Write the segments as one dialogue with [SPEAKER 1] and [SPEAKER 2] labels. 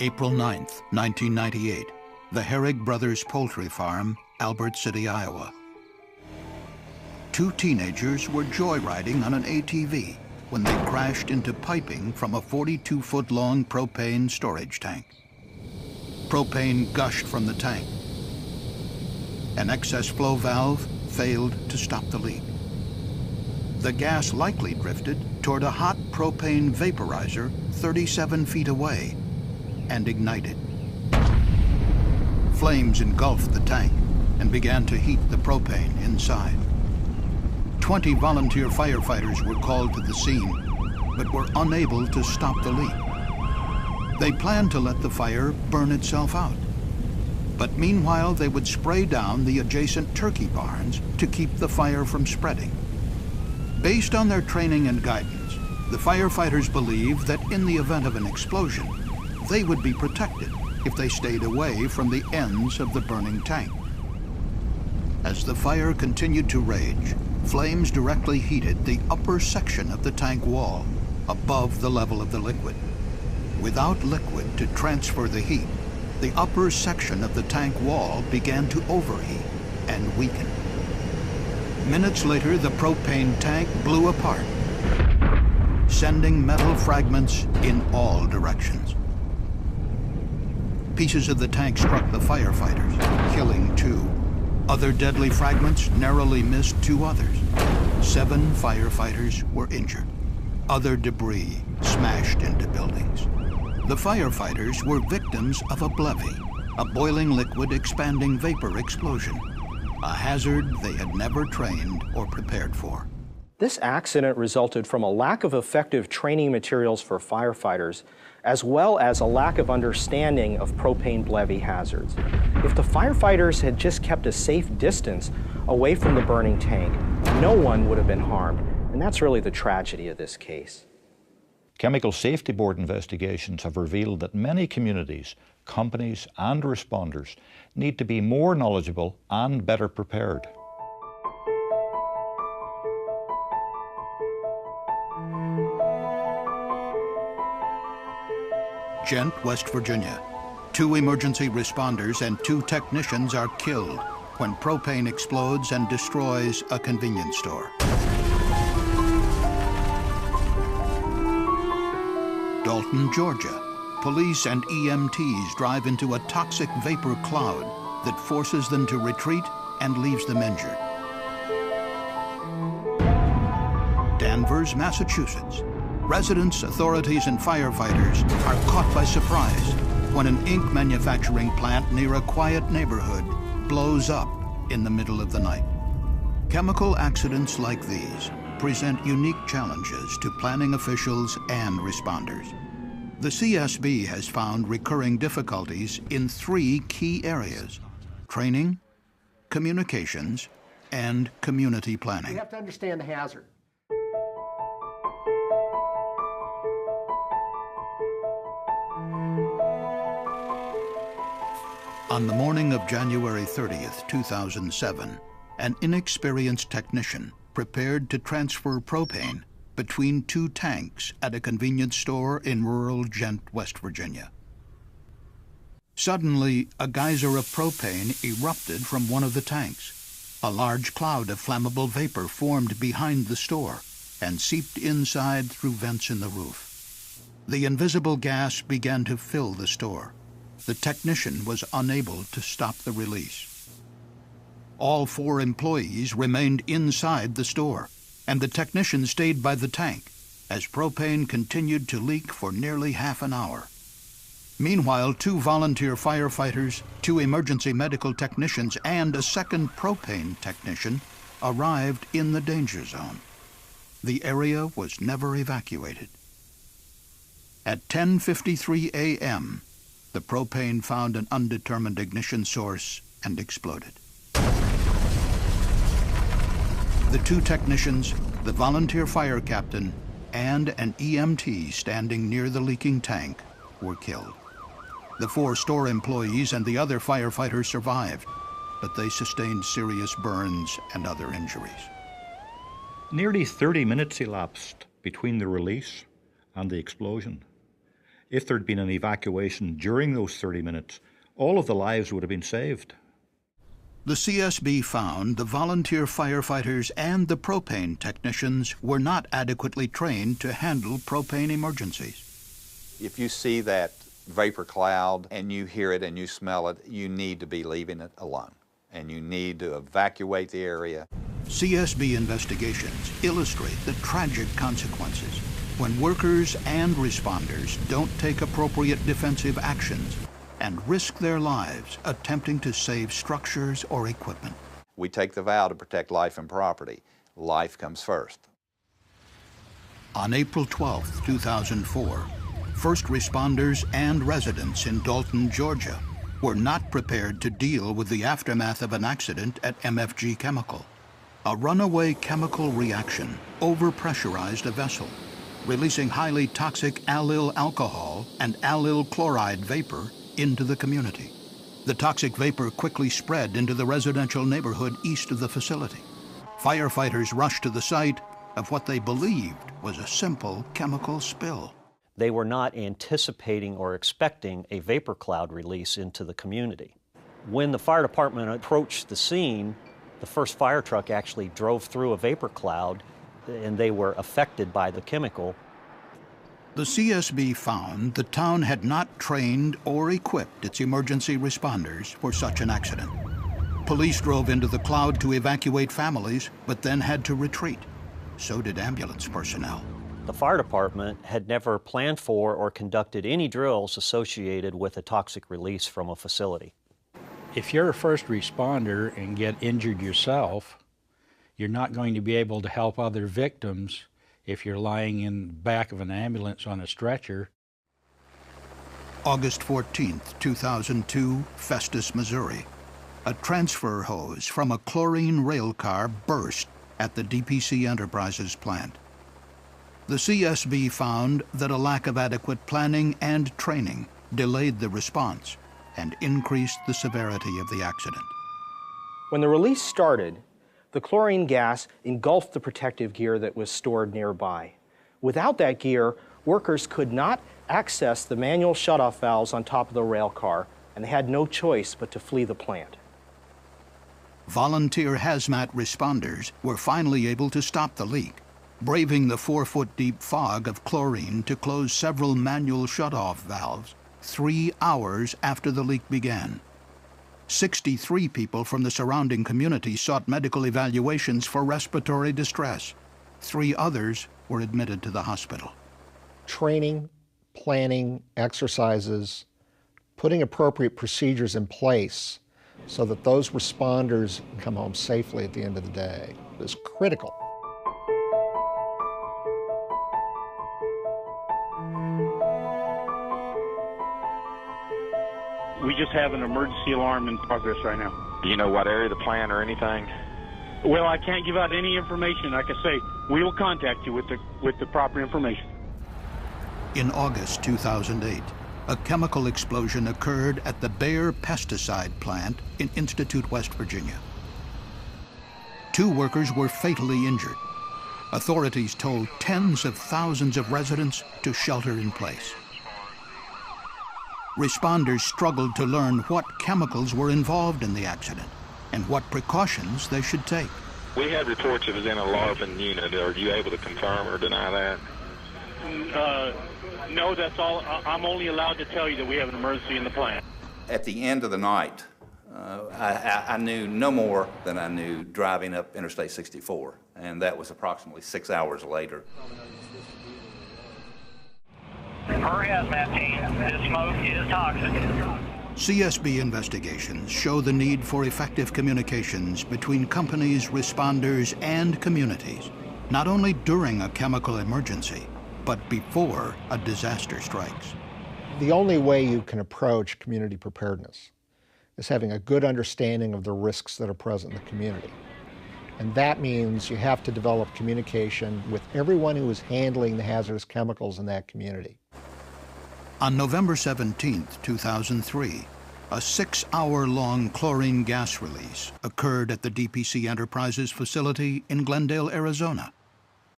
[SPEAKER 1] April 9th, 1998, the Herrig Brothers Poultry Farm, Albert City, Iowa. Two teenagers were joyriding on an ATV when they crashed into piping from a 42-foot-long propane storage tank. Propane gushed from the tank. An excess flow valve failed to stop the leak. The gas likely drifted toward a hot propane vaporizer 37 feet away and ignited. Flames engulfed the tank and began to heat the propane inside. 20 volunteer firefighters were called to the scene, but were unable to stop the leak. They planned to let the fire burn itself out. But meanwhile, they would spray down the adjacent turkey barns to keep the fire from spreading. Based on their training and guidance, the firefighters believed that in the event of an explosion, they would be protected if they stayed away from the ends of the burning tank. As the fire continued to rage, flames directly heated the upper section of the tank wall, above the level of the liquid. Without liquid to transfer the heat, the upper section of the tank wall began to overheat and weaken. Minutes later, the propane tank blew apart, sending metal fragments in all directions. Pieces of the tank struck the firefighters, killing 2. Other deadly fragments narrowly missed 2 others. 7 firefighters were injured. Other debris smashed into buildings. The firefighters were victims of a BLEVE, a boiling liquid expanding vapor explosion, a hazard they had never trained or prepared for.
[SPEAKER 2] This accident resulted from a lack of effective training materials for firefighters, as well as a lack of understanding of propane BLEVE hazards. If the firefighters had just kept a safe distance away from the burning tank, no one would have been harmed, and that's really the tragedy of this case.
[SPEAKER 3] Chemical Safety Board investigations have revealed that many communities, companies and responders need to be more knowledgeable and better prepared.
[SPEAKER 1] Ghent, West Virginia. 2 emergency responders and 2 technicians are killed when propane explodes and destroys a convenience store. Dalton, Georgia. Police and EMTs drive into a toxic vapor cloud that forces them to retreat and leaves them injured. Danvers, Massachusetts. Residents, authorities, and firefighters are caught by surprise when an ink manufacturing plant near a quiet neighborhood blows up in the middle of the night. Chemical accidents like these present unique challenges to planning officials and responders. The CSB has found recurring difficulties in 3 key areas: training, communications, and community planning.
[SPEAKER 4] You have to understand the hazard.
[SPEAKER 1] On the morning of January 30th, 2007, an inexperienced technician prepared to transfer propane between 2 tanks at a convenience store in rural Ghent, West Virginia. Suddenly, a geyser of propane erupted from one of the tanks. A large cloud of flammable vapor formed behind the store and seeped inside through vents in the roof. The invisible gas began to fill the store. The technician was unable to stop the release. All 4 employees remained inside the store, and the technician stayed by the tank as propane continued to leak for nearly half an hour. Meanwhile, 2 volunteer firefighters, 2 emergency medical technicians, and a second propane technician arrived in the danger zone. The area was never evacuated. At 10:53 a.m., the propane found an undetermined ignition source and exploded. The 2 technicians, the volunteer fire captain, and an EMT standing near the leaking tank were killed. The 4 store employees and the other firefighters survived, but they sustained serious burns and other injuries.
[SPEAKER 3] Nearly 30 minutes elapsed between the release and the explosion. If there'd been an evacuation during those 30 minutes, all of the lives would have been saved.
[SPEAKER 1] The CSB found the volunteer firefighters and the propane technicians were not adequately trained to handle propane emergencies.
[SPEAKER 4] If you see that vapor cloud and you hear it and you smell it, you need to be leaving it alone, and you need to evacuate the area.
[SPEAKER 1] CSB investigations illustrate the tragic consequences when workers and responders don't take appropriate defensive actions and risk their lives attempting to save structures or equipment.
[SPEAKER 4] We take the vow to protect life and property. Life comes first.
[SPEAKER 1] On April 12, 2004, first responders and residents in Dalton, Georgia, were not prepared to deal with the aftermath of an accident at MFG Chemical. A runaway chemical reaction overpressurized a vessel, releasing highly toxic allyl alcohol and allyl chloride vapor into the community. The toxic vapor quickly spread into the residential neighborhood east of the facility. Firefighters rushed to the site of what they believed was a simple chemical spill.
[SPEAKER 5] They were not anticipating or expecting a vapor cloud release into the community. When the fire department approached the scene, the first fire truck actually drove through a vapor cloud, and they were affected by the chemical.
[SPEAKER 1] The CSB found the town had not trained or equipped its emergency responders for such an accident. Police drove into the cloud to evacuate families, but then had to retreat. So did ambulance personnel.
[SPEAKER 5] The fire department had never planned for or conducted any drills associated with a toxic release from a facility.
[SPEAKER 6] If you're a first responder and get injured yourself, you're not going to be able to help other victims if you're lying in the back of an ambulance on a stretcher.
[SPEAKER 1] August 14, 2002, Festus, Missouri. A transfer hose from a chlorine rail car burst at the DPC Enterprises plant. The CSB found that a lack of adequate planning and training delayed the response and increased the severity of the accident.
[SPEAKER 2] When the release started, the chlorine gas engulfed the protective gear that was stored nearby. Without that gear, workers could not access the manual shutoff valves on top of the rail car, and they had no choice but to flee the plant.
[SPEAKER 1] Volunteer hazmat responders were finally able to stop the leak, braving the 4-foot-deep fog of chlorine to close several manual shutoff valves 3 hours after the leak began. 63 people from the surrounding community sought medical evaluations for respiratory distress. 3 others were admitted to the hospital.
[SPEAKER 7] Training, planning, exercises, putting appropriate procedures in place so that those responders can come home safely at the end of the day is critical.
[SPEAKER 8] We just have an emergency alarm in progress right now.
[SPEAKER 9] Do you know what area of the plant or anything?
[SPEAKER 8] Well, I can't give out any information. Like I say, we will contact you with the proper information.
[SPEAKER 1] In August 2008, a chemical explosion occurred at the Bayer pesticide plant in Institute, West Virginia. 2 workers were fatally injured. Authorities told tens of thousands of residents to shelter in place. Responders struggled to learn what chemicals were involved in the accident and what precautions they should take.
[SPEAKER 9] We had reports it was in a larvae unit. Are you able to confirm or deny that?
[SPEAKER 8] No, that's all. I'm only allowed to tell you that we have an emergency in the plant.
[SPEAKER 4] At the end of the night, I knew no more than I knew driving up Interstate 64, and that was approximately 6 hours later.
[SPEAKER 10] Per hazmat team, this smoke is toxic.
[SPEAKER 1] CSB investigations show the need for effective communications between companies, responders, and communities, not only during a chemical emergency, but before a disaster strikes.
[SPEAKER 7] The only way you can approach community preparedness is having a good understanding of the risks that are present in the community. And that means you have to develop communication with everyone who is handling the hazardous chemicals in that community.
[SPEAKER 1] On November 17, 2003, a 6-hour-long chlorine gas release occurred at the DPC Enterprises facility in Glendale, Arizona.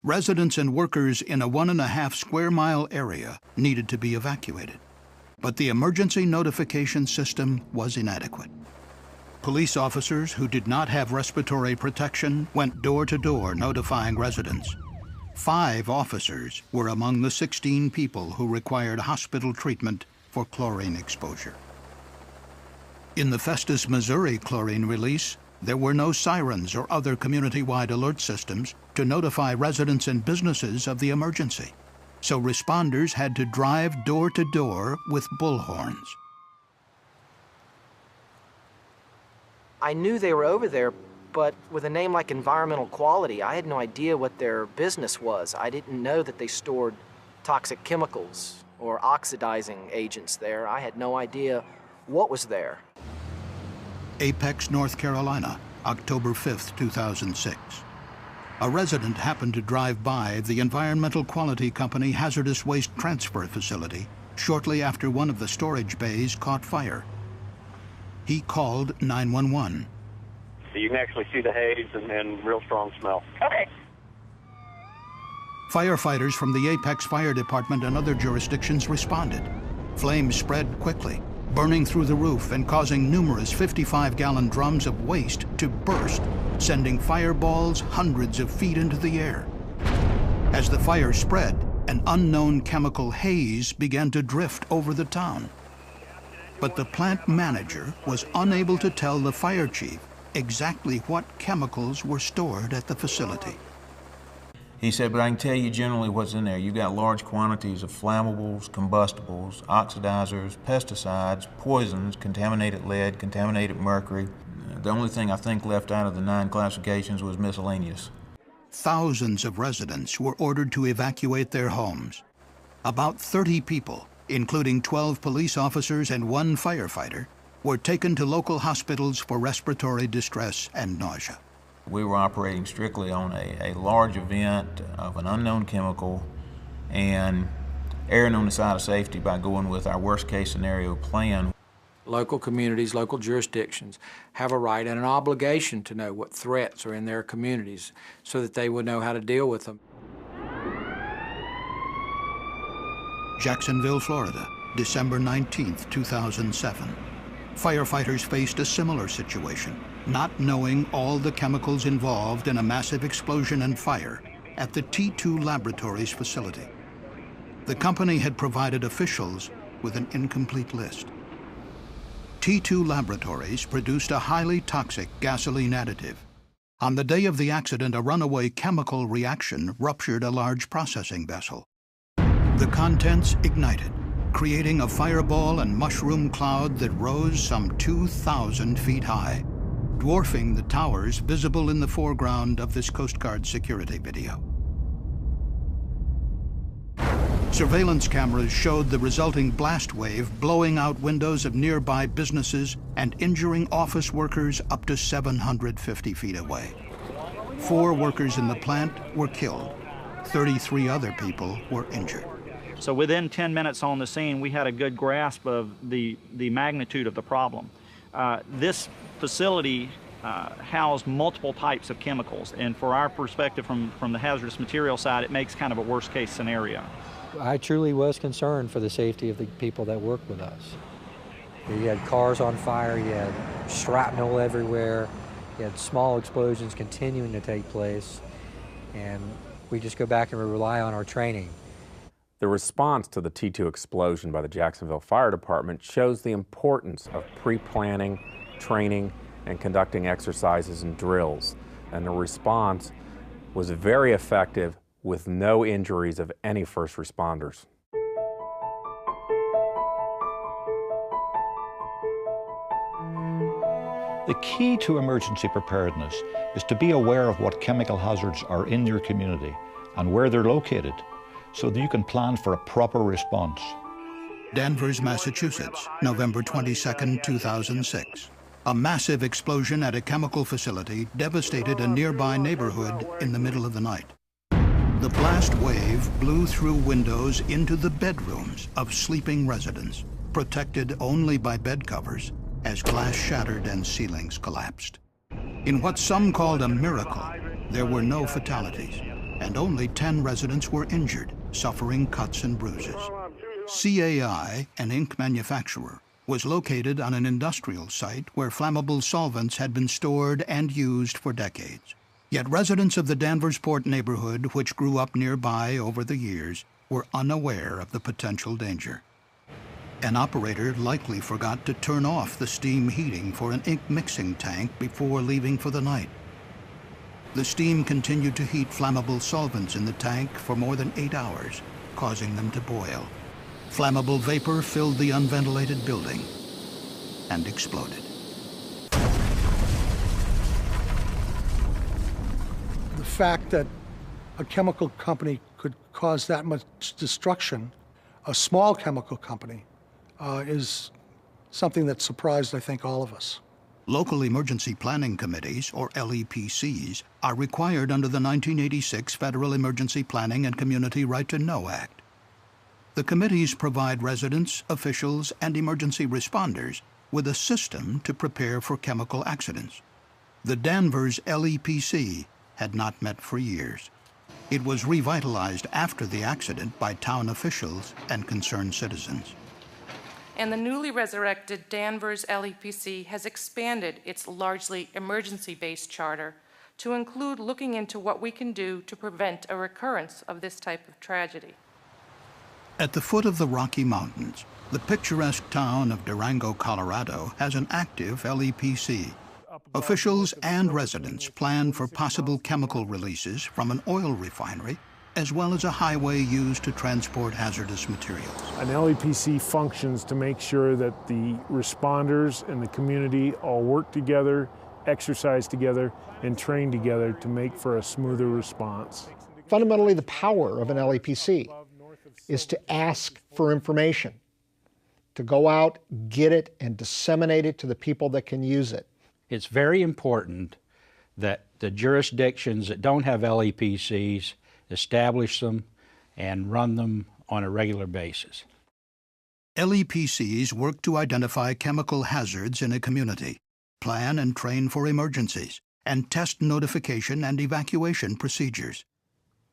[SPEAKER 1] Residents and workers in a 1.5 square mile area needed to be evacuated, but the emergency notification system was inadequate. Police officers who did not have respiratory protection went door to door notifying residents. 5 officers were among the 16 people who required hospital treatment for chlorine exposure. In the Festus, Missouri chlorine release, there were no sirens or other community-wide alert systems to notify residents and businesses of the emergency, so responders had to drive door to door with bullhorns.
[SPEAKER 11] I knew they were over there, but with a name like Environmental Quality, I had no idea what their business was. I didn't know that they stored toxic chemicals or oxidizing agents there. I had no idea what was there.
[SPEAKER 1] Apex, North Carolina, October 5, 2006. A resident happened to drive by the Environmental Quality Company hazardous waste transfer facility shortly after one of the storage bays caught fire. He called 911.
[SPEAKER 12] So you can actually see the haze and real strong smell.
[SPEAKER 10] Okay.
[SPEAKER 1] Firefighters from the Apex Fire Department and other jurisdictions responded. Flames spread quickly, burning through the roof and causing numerous 55-gallon drums of waste to burst, sending fireballs hundreds of feet into the air. As the fire spread, an unknown chemical haze began to drift over the town. But the plant manager was unable to tell the fire chief exactly what chemicals were stored at the facility.
[SPEAKER 13] He said, but I can tell you generally what's in there. You've got large quantities of flammables, combustibles, oxidizers, pesticides, poisons, contaminated lead, contaminated mercury. The only thing I think left out of the 9 classifications was miscellaneous.
[SPEAKER 1] Thousands of residents were ordered to evacuate their homes. About 30 people, including 12 police officers and 1 firefighter, were taken to local hospitals for respiratory distress and nausea.
[SPEAKER 13] We were operating strictly on a large event of an unknown chemical and erring on the side of safety by going with our worst case scenario plan.
[SPEAKER 14] Local communities, local jurisdictions have a right and an obligation to know what threats are in their communities so that they would know how to deal with them.
[SPEAKER 1] Jacksonville, Florida, December 19, 2007. Firefighters faced a similar situation, not knowing all the chemicals involved in a massive explosion and fire at the T2 Laboratories facility. The company had provided officials with an incomplete list. T2 Laboratories produced a highly toxic gasoline additive. On the day of the accident, a runaway chemical reaction ruptured a large processing vessel. The contents ignited, creating a fireball and mushroom cloud that rose some 2,000 feet high, dwarfing the towers visible in the foreground of this Coast Guard security video. Surveillance cameras showed the resulting blast wave blowing out windows of nearby businesses and injuring office workers up to 750 feet away. 4 workers in the plant were killed. 33 other people were injured.
[SPEAKER 15] So within 10 minutes on the scene, we had a good grasp of the magnitude of the problem. This facility housed multiple types of chemicals, and for our perspective from the hazardous material side, it makes kind of a worst case scenario.
[SPEAKER 16] I truly was concerned for the safety of the people that work with us. You had cars on fire, you had shrapnel everywhere, you had small explosions continuing to take place, and we just go back and rely on our training.
[SPEAKER 17] The response to the T2 explosion by the Jacksonville Fire Department shows the importance of pre-planning, training, and conducting exercises and drills. And the response was very effective with no injuries of any first responders.
[SPEAKER 3] The key to emergency preparedness is to be aware of what chemical hazards are in your community and where they're located, so that you can plan for a proper response.
[SPEAKER 1] Danvers, Massachusetts, November 22, 2006. A massive explosion at a chemical facility devastated a nearby neighborhood in the middle of the night. The blast wave blew through windows into the bedrooms of sleeping residents, protected only by bed covers, as glass shattered and ceilings collapsed. In what some called a miracle, there were no fatalities. and only 10 residents were injured, suffering cuts and bruises. CAI, an ink manufacturer, was located on an industrial site where flammable solvents had been stored and used for decades. Yet residents of the Danversport neighborhood, which grew up nearby over the years, were unaware of the potential danger. An operator likely forgot to turn off the steam heating for an ink mixing tank before leaving for the night. The steam continued to heat flammable solvents in the tank for more than 8 hours, causing them to boil. Flammable vapor filled the unventilated building and exploded.
[SPEAKER 18] The fact that a chemical company could cause that much destruction, a small chemical company, is something that surprised, I think, all of us.
[SPEAKER 1] Local emergency planning committees, or LEPCs, are required under the 1986 Federal Emergency Planning and Community Right to Know Act. The committees provide residents, officials, and emergency responders with a system to prepare for chemical accidents. The Danvers LEPC had not met for years. It was revitalized after the accident by town officials and concerned citizens.
[SPEAKER 19] And the newly resurrected Danvers LEPC has expanded its largely emergency-based charter to include looking into what we can do to prevent a recurrence of this type of tragedy.
[SPEAKER 1] At the foot of the Rocky Mountains, the picturesque town of Durango, Colorado, has an active LEPC. Officials and residents plan for possible chemical releases from an oil refinery, as well as a highway used to transport hazardous materials.
[SPEAKER 20] An LEPC functions to make sure that the responders and the community all work together, exercise together, and train together to make for a smoother response.
[SPEAKER 7] Fundamentally, the power of an LEPC is to ask for information, to go out, get it, and disseminate it to the people that can use it.
[SPEAKER 6] It's very important that the jurisdictions that don't have LEPCs establish them and run them on a regular basis.
[SPEAKER 1] LEPCs work to identify chemical hazards in a community, plan and train for emergencies, and test notification and evacuation procedures.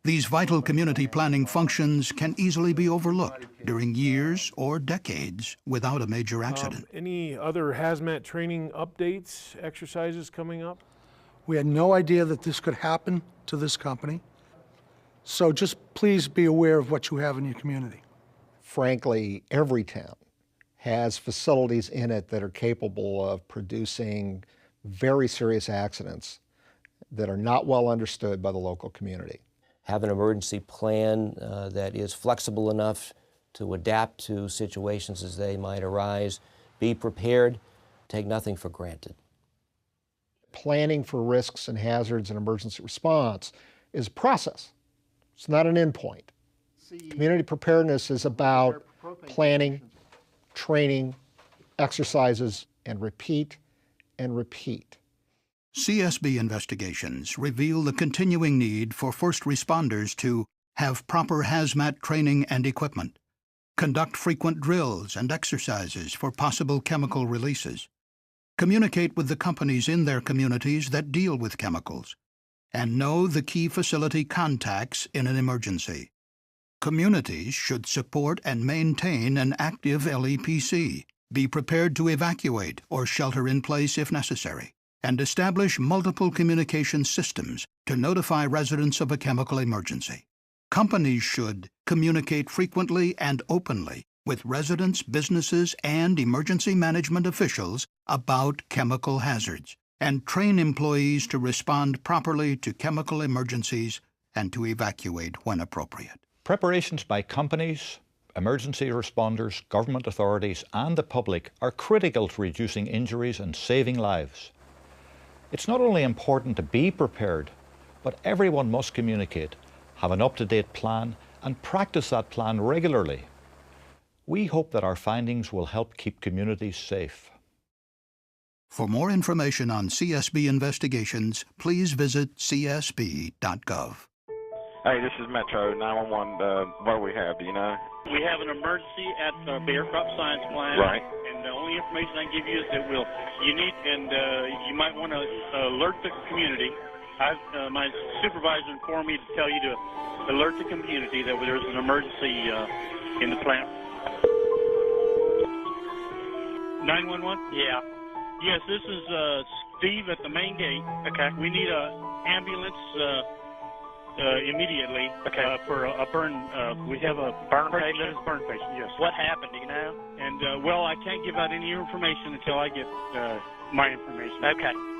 [SPEAKER 1] These vital community planning functions can easily be overlooked during years or decades without a major accident.
[SPEAKER 20] Any other hazmat training updates, exercises coming up?
[SPEAKER 18] We had no idea that this could happen to this company. So just please be aware of what you have in your community.
[SPEAKER 7] Frankly, every town has facilities in it that are capable of producing very serious accidents that are not well understood by the local community.
[SPEAKER 21] Have an emergency plan that is flexible enough to adapt to situations as they might arise. Be prepared. Take nothing for granted.
[SPEAKER 7] Planning for risks and hazards and emergency response is a process. It's not an endpoint. Community preparedness is about planning, training, exercises, and repeat and repeat.
[SPEAKER 1] CSB investigations reveal the continuing need for first responders to have proper hazmat training and equipment, conduct frequent drills and exercises for possible chemical releases, communicate with the companies in their communities that deal with chemicals, and know the key facility contacts in an emergency. Communities should support and maintain an active LEPC, be prepared to evacuate or shelter in place if necessary, and establish multiple communication systems to notify residents of a chemical emergency. Companies should communicate frequently and openly with residents, businesses, and emergency management officials about chemical hazards, and train employees to respond properly to chemical emergencies and to evacuate when appropriate.
[SPEAKER 3] Preparations by companies, emergency responders, government authorities, and the public are critical to reducing injuries and saving lives. It's not only important to be prepared, but everyone must communicate, have an up-to-date plan, and practice that plan regularly. We hope that our findings will help keep communities safe.
[SPEAKER 1] For more information on CSB investigations, please visit csb.gov.
[SPEAKER 9] Hey, this is Metro 911. What do we have? Do you know?
[SPEAKER 8] We have an emergency at the Bear Crop Science Plant.
[SPEAKER 9] Right.
[SPEAKER 8] And the only information I can give you is that you might want to alert the community My supervisor informed me to tell you to alert the community that there's an emergency in the plant. 911?
[SPEAKER 12] Yeah.
[SPEAKER 8] Yes, this is Steve at the main gate.
[SPEAKER 12] Okay.
[SPEAKER 8] We need an ambulance immediately for a burn. We have a
[SPEAKER 12] burn patient?
[SPEAKER 8] Burn patient, yes.
[SPEAKER 12] What happened, do you know?
[SPEAKER 8] And, well, I can't give out any information until I get my information.
[SPEAKER 12] Okay.